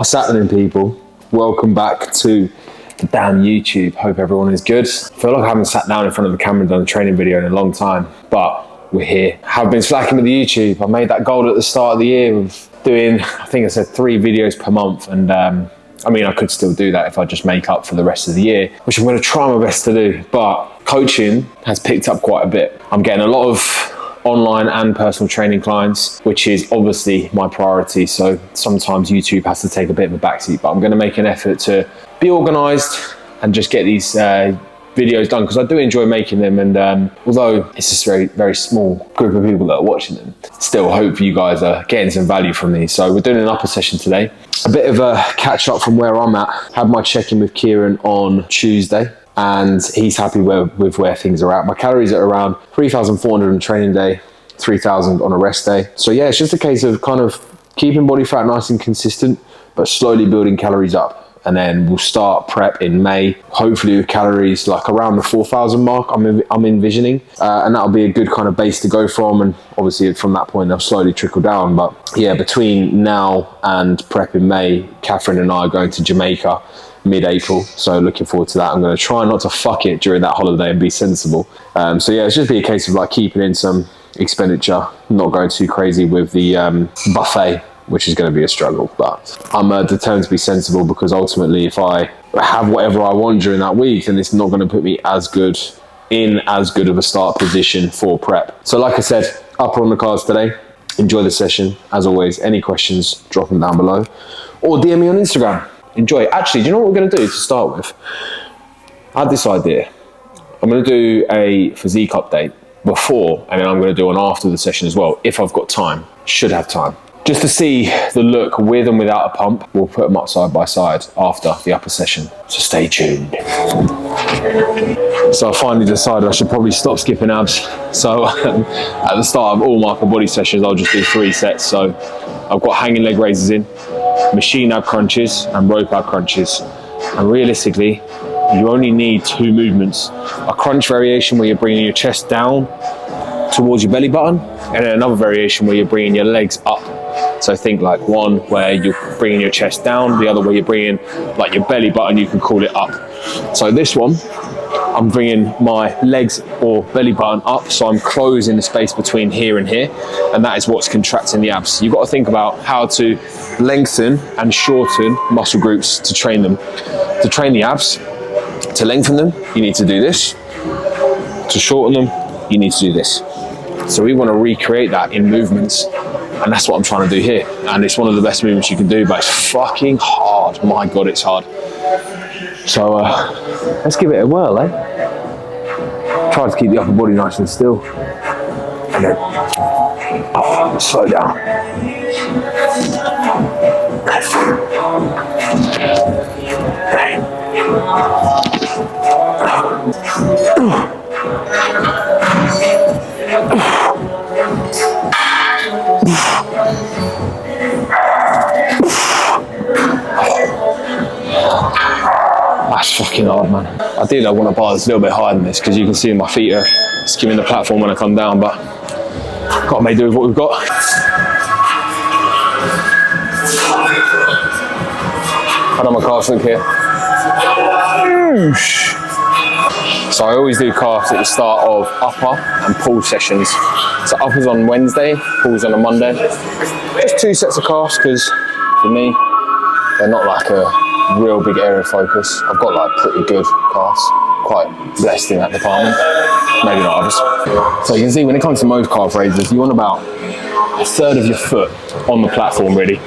What's happening, people? Welcome back to the damn YouTube. Hope everyone is good. I feel like I haven't sat down in front of the camera and done a training video in a long time, but we're here. Have been slacking with the YouTube. I made that goal at the start of the year of doing, I think I said 3 videos per month, and I mean, I could still do that if I just make up for the rest of the year, which I'm going to try my best to do, but coaching has picked up quite a bit. I'm getting a lot of online and personal training clients, which is obviously my priority. So sometimes YouTube has to take a bit of a backseat, but I'm going to make an effort to be organized and just get these videos done, because I do enjoy making them. And although it's just a very, very small group of people that are watching them, still hope you guys are getting some value from these. So we're doing an upper session today. A bit of a catch up from where I'm at. Had my check-in with Kieran on Tuesday, and he's happy with where things are at. My calories are around 3,400 on a training day, 3,000 on a rest day. So yeah, it's just a case of kind of keeping body fat nice and consistent, but slowly building calories up. And then we'll start prep in May, hopefully with calories like around the 4,000 mark I'm envisioning. And that'll be a good kind of base to go from. And obviously from that point, they'll slowly trickle down. But yeah, between now and prep in May, Catherine and I are going to Jamaica mid-April, so looking forward to that. I'm going to try not to fuck it during that holiday and be sensible. So yeah, it's just be a case of like keeping in some expenditure, not going too crazy with the buffet, which is going to be a struggle. But I'm determined to be sensible, because ultimately if I have whatever I want during that week, then it's not going to put me as good of a start position for prep. So like I said, upper on the cards today. Enjoy the session. As always, any questions, drop them down below or DM me on Instagram. Enjoy. Actually, do you know what we're going to do to start with? I had this idea. I'm going to do a physique update before, and then I'm going to do one after the session as well, if I've got time. Should have time. Just to see the look with and without a pump. We'll put them up side by side after the upper session. So stay tuned. So I finally decided I should probably stop skipping abs. So at the start of all my upper body sessions, I'll just do 3 sets. So I've got hanging leg raises in, machine ab crunches and rope ab crunches. And realistically, you only need 2 movements. A crunch variation where you're bringing your chest down towards your belly button, and then another variation where you're bringing your legs up. So think like one where you're bringing your chest down, the other where you're bringing like your belly button, you can call it up. So this one, I'm bringing my legs or belly button up, so I'm closing the space between here and here, and that is what's contracting the abs. You've got to think about how to lengthen and shorten muscle groups to train them. To train the abs, to lengthen them, you need to do this. To shorten them, you need to do this. So we want to recreate that in movements, and that's what I'm trying to do here. And it's one of the best movements you can do, but it's fucking hard. My God, it's hard. So let's give it a whirl, eh? Try to keep the upper body nice and still. And then up, slow down. That's fucking hard, man. Ideally, I want to bar this a little bit higher than this, because you can see my feet are skimming the platform when I come down, but got to make do with what we've got. I know my calves look here. So I always do calves at the start of upper and pull sessions. So upper's on Wednesday, pull's on a Monday. Just 2 sets of calves, because for me, they're not like a real big area of focus. I've got like pretty good calves, quite blessed in that department. Maybe not others. So you can see when it comes to most calf raises, you want about 1/3 of your foot on the platform really,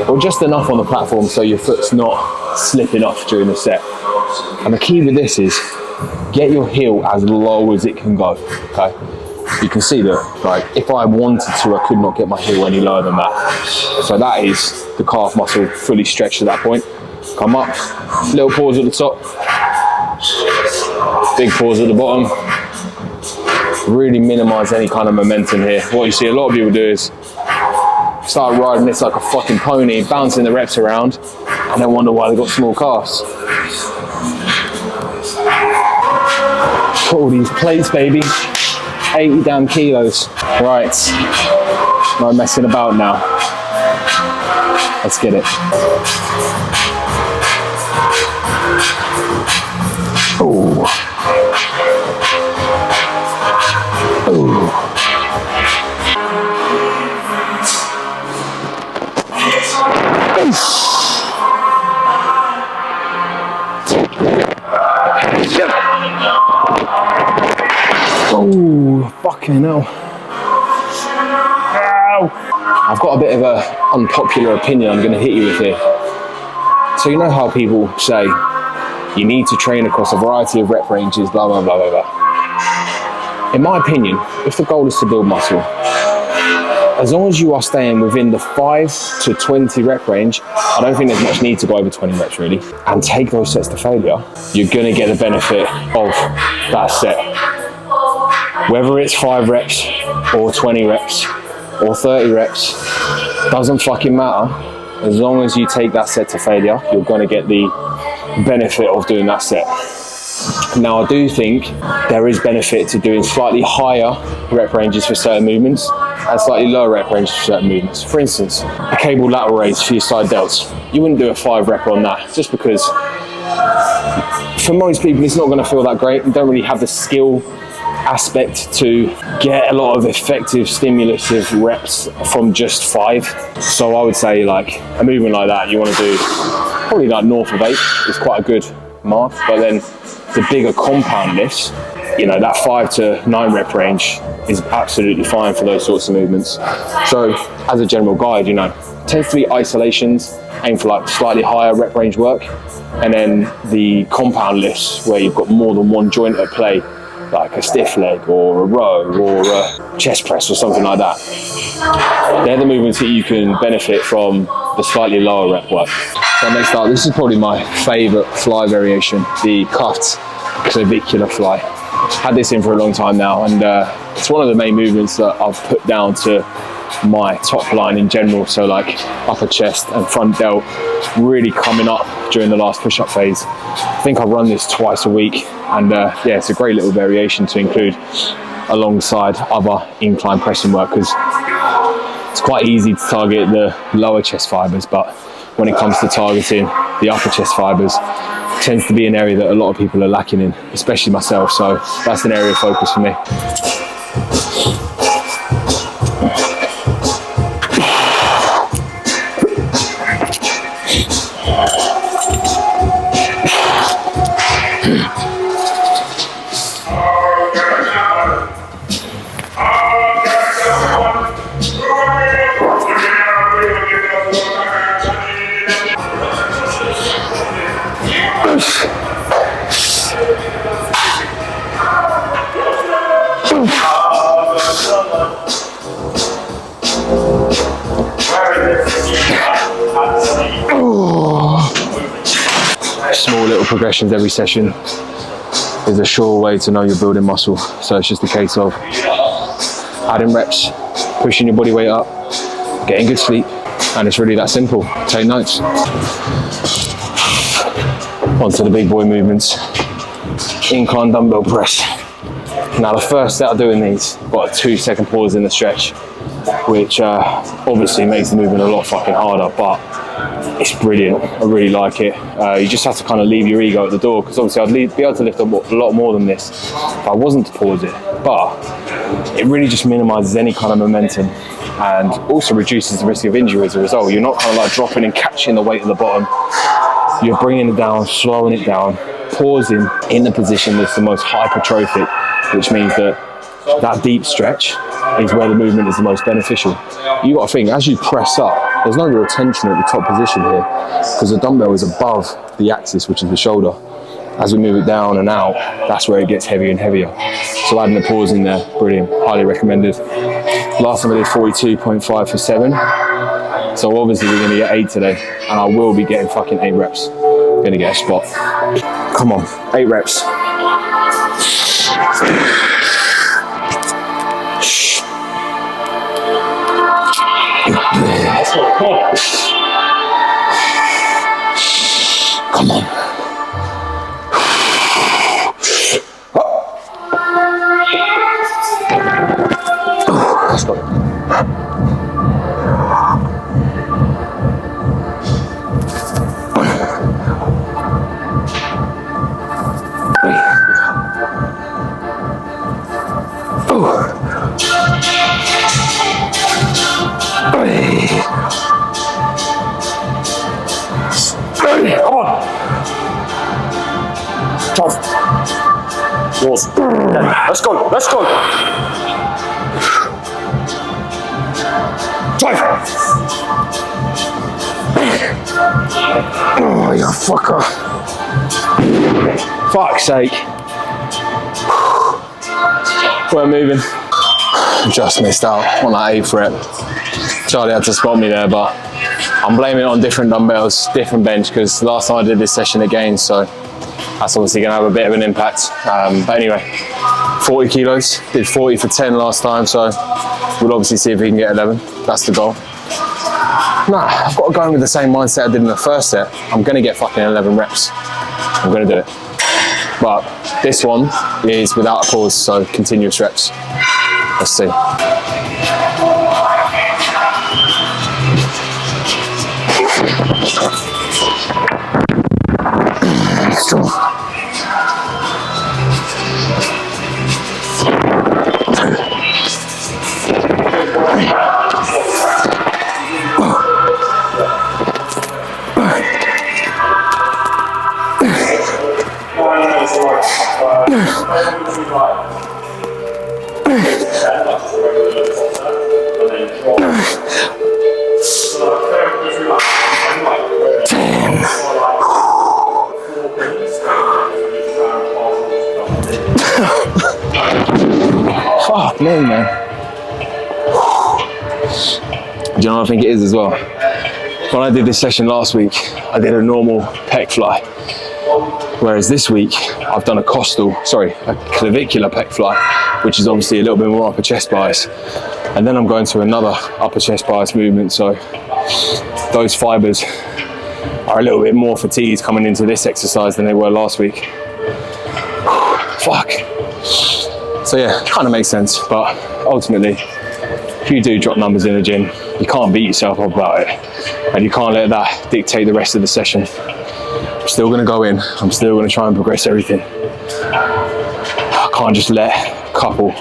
or just enough on the platform so your foot's not slipping off during the set. And the key with this is get your heel as low as it can go, okay? You can see that, like, if I wanted to, I could not get my heel any lower than that. So that is the calf muscle fully stretched at that point. Come up, little pause at the top, big pause at the bottom. Really minimize any kind of momentum here. What you see a lot of people do is start riding this like a fucking pony, bouncing the reps around, and then wonder why they've got small calves. Put all these plates, baby. 80 damn kilos. Right, no messing about now. Let's get it. Oh. Oh. Oh, fucking hell. Ow. I've got a bit of an unpopular opinion I'm going to hit you with here. So you know how people say you need to train across a variety of rep ranges, blah, blah, blah, blah, blah. In my opinion, if the goal is to build muscle, as long as you are staying within the 5 to 20 rep range, I don't think there's much need to go over 20 reps really, and take those sets to failure, you're gonna get the benefit of that set. Whether it's 5 reps or 20 reps or 30 reps, doesn't fucking matter. As long as you take that set to failure, you're gonna get the benefit of doing that set. Now, I do think there is benefit to doing slightly higher rep ranges for certain movements and slightly lower rep ranges for certain movements. For instance, a cable lateral raise for your side delts. You wouldn't do a 5 rep on that just because for most people it's not going to feel that great. You don't really have the skill aspect to get a lot of effective stimulative reps from just 5. So I would say like a movement like that you want to do probably like north of 8 is quite a good mark, but then the bigger compound lifts, you know, that 5 to 9 rep range is absolutely fine for those sorts of movements. So as a general guide, you know, tends to be isolations, aim for like slightly higher rep range work, and then the compound lifts where you've got more than one joint at play, like a stiff leg or a row or a chest press or something like that. They're the movements that you can benefit from the slightly lower rep work. So next up, this is probably my favorite fly variation, the cuffed clavicular fly. Had this in for a long time now, and it's one of the main movements that I've put down to my top line in general. So like upper chest and front delt really coming up during the last push-up phase. I think I run this twice a week, and yeah, it's a great little variation to include alongside other incline pressing work, because it's quite easy to target the lower chest fibers, but when it comes to targeting the upper chest fibers, it tends to be an area that a lot of people are lacking in, especially myself. So that's an area of focus for me. Small little progressions every session is a sure way to know you're building muscle. So it's just a case of adding reps, pushing your body weight up, getting good sleep, and it's really that simple. Take notes. Onto the big boy movements. Incline dumbbell press. Now the first set of doing these, got a 2-second pause in the stretch, which obviously makes the movement a lot fucking harder, but it's brilliant. I really like it. You just have to kind of leave your ego at the door, because obviously I'd be able to lift a lot more than this if I wasn't to pause it, but it really just minimizes any kind of momentum and also reduces the risk of injury as a result. You're not kind of like dropping and catching the weight at the bottom. You're bringing it down, slowing it down, pausing in the position that's the most hypertrophic, which means that that deep stretch is where the movement is the most beneficial. You got to think, as you press up, there's no real tension at the top position here, because the dumbbell is above the axis, which is the shoulder. As we move it down and out, that's where it gets heavier and heavier. So adding a pause in there, brilliant, highly recommended. Last time I did 42.5 for 7. So obviously we're gonna get 8 today, and I will be getting fucking 8 reps. Gonna get a spot. Come on, 8 reps. Come on. Let's go. Come on. Tough. Yours. Let's go. Let's go. Drive. Oh, you fucker. Fuck's sake. We're moving. Just missed out on that 8th rep. Charlie had to spot me there, but I'm blaming it on different dumbbells, different bench, because last time I did this session again, so that's obviously going to have a bit of an impact. But anyway, 40 kilos, did 40 for 10 last time, so we'll obviously see if we can get 11. That's the goal. Nah, I've got to go in with the same mindset I did in the first set. I'm going to get fucking 11 reps. I'm going to do it. But this one is without a pause, so continuous reps. Let's see. Fuck me, man. Do you know what I think it is as well? When I did this session last week, I did a normal pec fly. Whereas this week, I've done a clavicular pec fly, which is obviously a little bit more upper chest bias. And then I'm going to another upper chest bias movement, so those fibers are a little bit more fatigued coming into this exercise than they were last week. Fuck. So yeah, kind of makes sense, but ultimately, if you do drop numbers in the gym, you can't beat yourself up about it, and you can't let that dictate the rest of the session. I'm still going to go in, I'm still going to try and progress everything. I can't just let a couple,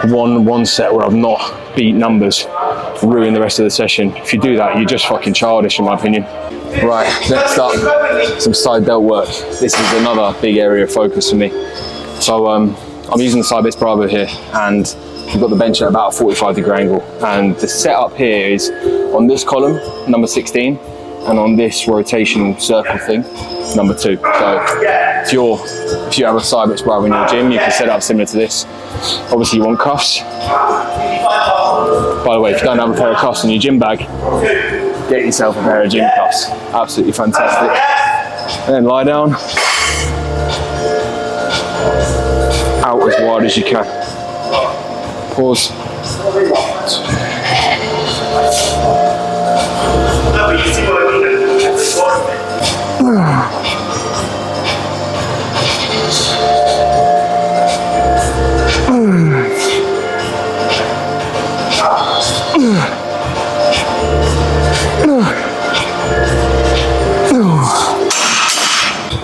one set where I've not beat numbers ruin the rest of the session. If you do that, you're just fucking childish in my opinion. Right, next up, some side delt work. This is another big area of focus for me. So I'm using the side base Bravo here, and we've got the bench at about a 45-degree angle. And the setup here is on this column, number 16, and on this rotational circle thing, number 2. So if you have a side base Bravo in your gym, you can set it up similar to this. Obviously you want cuffs. By the way, if you don't have a pair of cuffs in your gym bag, get yourself a pair of gym cuffs. Absolutely fantastic. And then lie down. Out as wide as you can. Pause.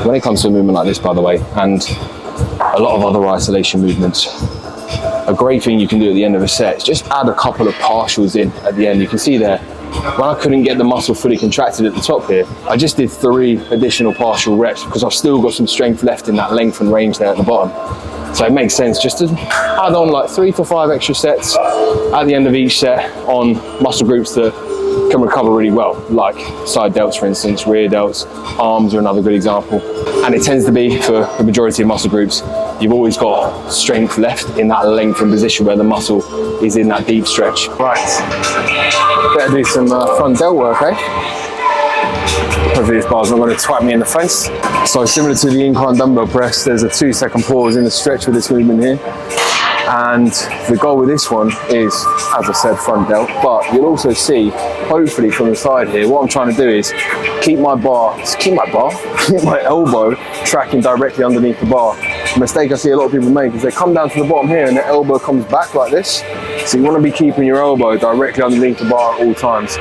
When it comes to a movement like this, by the way, and a lot of other isolation movements, a great thing you can do at the end of a set is just add a couple of partials in at the end. You can see there, when I couldn't get the muscle fully contracted at the top here, I just did 3 additional partial reps because I've still got some strength left in that length and range there at the bottom. So it makes sense just to add on like 3 to 5 extra sets at the end of each set on muscle groups that can recover really well, like side delts, for instance, rear delts, arms are another good example. And it tends to be, for the majority of muscle groups, you've always got strength left in that length and position where the muscle is in that deep stretch. Right, better do some front delt work, eh? Hopefully this bar's not going to twipe me in the face. So similar to the incline dumbbell press, there's a 2-second pause in the stretch with this movement here. And the goal with this one is, as I said, front delt, but you'll also see, hopefully from the side here, what I'm trying to do is keep my elbow tracking directly underneath the bar. The mistake I see a lot of people make is they come down to the bottom here and their elbow comes back like this. So you want to be keeping your elbow directly underneath the bar at all times.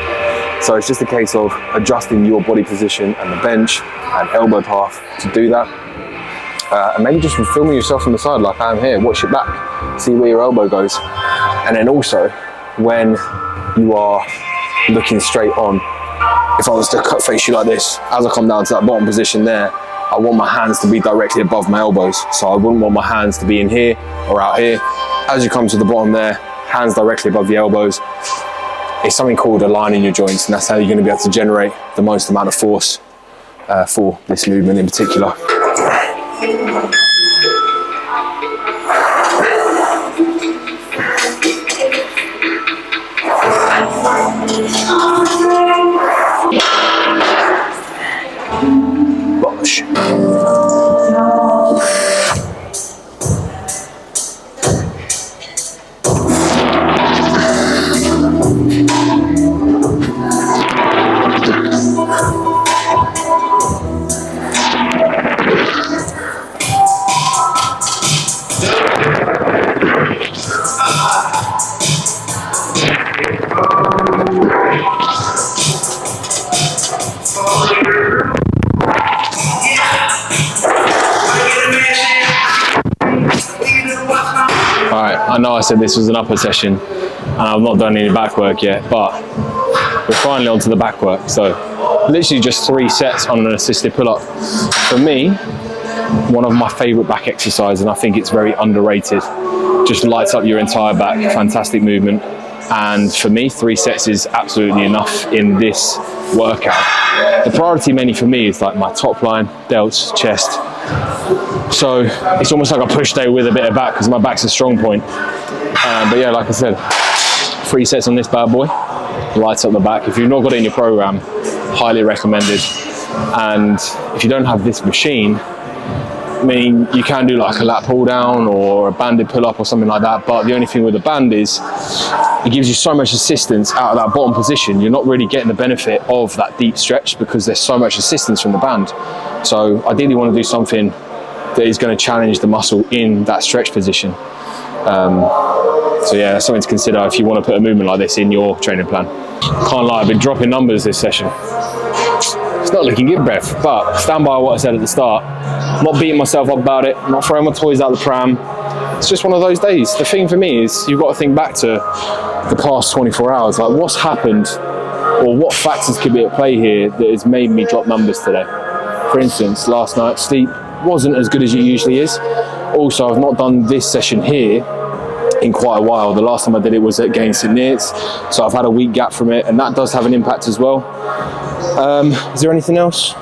So it's just a case of adjusting your body position and the bench and elbow path to do that. And maybe just filming yourself from the side like I am here, watch it back, see where your elbow goes. And then also, when you are looking straight on. If I was to face you like this, as I come down to that bottom position there, I want my hands to be directly above my elbows. So I wouldn't want my hands to be in here or out here. As you come to the bottom there, hands directly above the elbows. It's something called aligning your joints, and that's how you're going to be able to generate the most amount of force for this movement in particular. Bosh. Alright, I know I said this was an upper session and I've not done any back work yet, but we're finally onto the back work. So literally just 3 sets on an assisted pull-up. For me, one of my favourite back exercises, and I think it's very underrated. Just lights up your entire back, fantastic movement. And for me, 3 sets is absolutely enough in this workout. The priority mainly for me is like my top line, delts, chest. So it's almost like a push day with a bit of back because my back's a strong point. But yeah, like I said, 3 sets on this bad boy, lights up the back. If you've not got it in your program, highly recommended. And if you don't have this machine, I mean, you can do like a lat pull down or a banded pull up or something like that. But the only thing with the band is it gives you so much assistance out of that bottom position. You're not really getting the benefit of that deep stretch because there's so much assistance from the band. So ideally you want to do something that is going to challenge the muscle in that stretch position. So yeah, that's something to consider if you want to put a movement like this in your training plan. Can't lie, I've been dropping numbers this session. It's not looking good, Brev, but stand by what I said at the start. I'm not beating myself up about it. I'm not throwing my toys out the pram. It's just one of those days. The thing for me is you've got to think back to the past 24 hours. Like, what's happened or what factors could be at play here that has made me drop numbers today? For instance, last night's sleep wasn't as good as it usually is. Also, I've not done this session here in quite a while. The last time I did it was at Gains St Neots, so I've had a week gap from it, and that does have an impact as well. Is there anything else?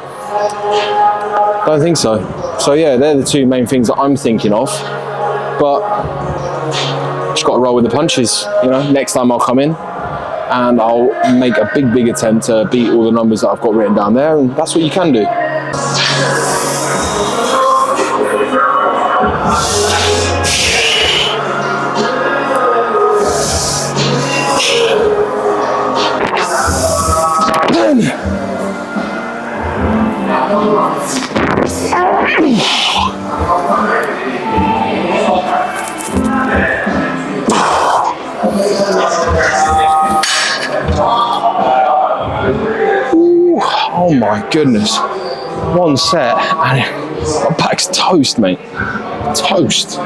Don't think so. So yeah, they're the 2 main things that I'm thinking of, but just got to roll with the punches. You know, next time I'll come in and I'll make a big attempt to beat all the numbers that I've got written down there, and that's what you can do. Ooh, oh my goodness. 1 set and my back's toast, mate. Toast.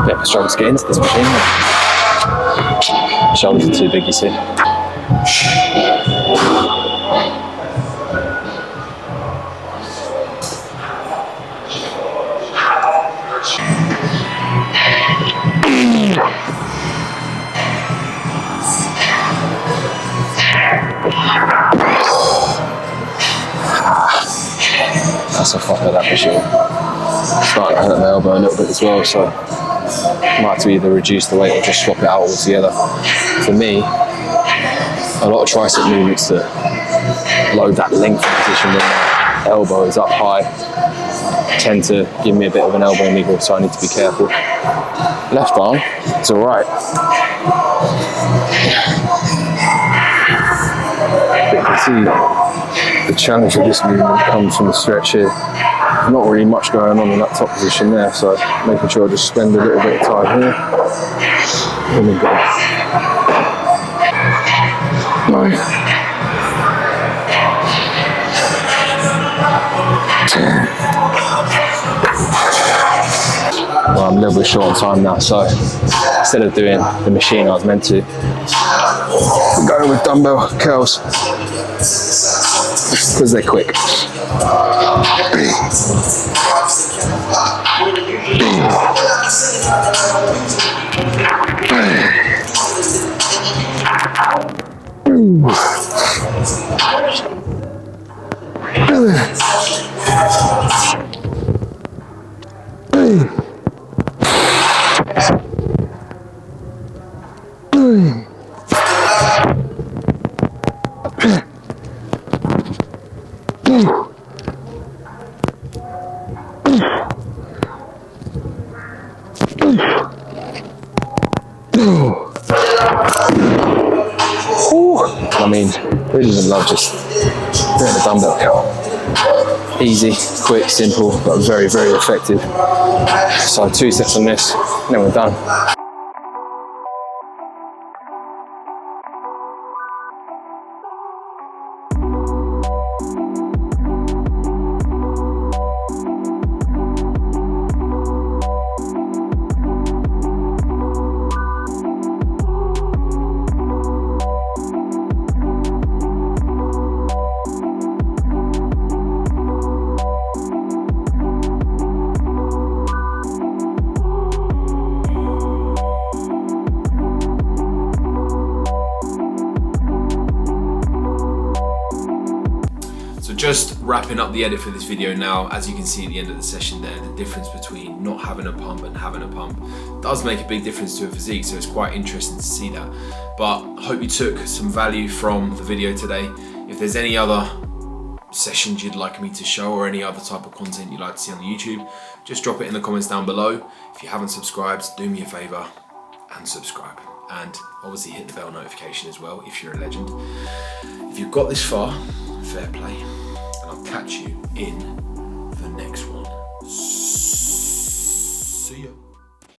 Bit of a struggle to get into this machine. Shoulders are too big, you see. That's a fuck of that machine. It's starting to hurt my elbow a little bit as well, so I might have to either reduce the weight or just swap it out altogether. For me, a lot of tricep movements to load that length position when my elbow is up high tend to give me a bit of an elbow niggle, so I need to be careful. Left arm, it's alright. You can see the challenge of this movement comes from the stretch here. There's not really much going on in that top position there, so making sure I just spend a little bit of time here. And then go. Nice. 10. well, I'm a little bit short on time now, so instead of doing the machine I was meant to, I'm going with dumbbell curls because they're quick. I mean, who doesn't love just doing a dumbbell curl? Easy, quick, simple, but very, very effective. So 2 sets on this, and then we're done. So just wrapping up the edit for this video now, as you can see at the end of the session there, the difference between not having a pump and having a pump does make a big difference to a physique, so it's quite interesting to see that. But I hope you took some value from the video today. If there's any other sessions you'd like me to show or any other type of content you'd like to see on the YouTube, just drop it in the comments down below. If you haven't subscribed, do me a favor and subscribe. And obviously hit the bell notification as well if you're a legend. If you've got this far, fair play. And I'll catch you in the next one.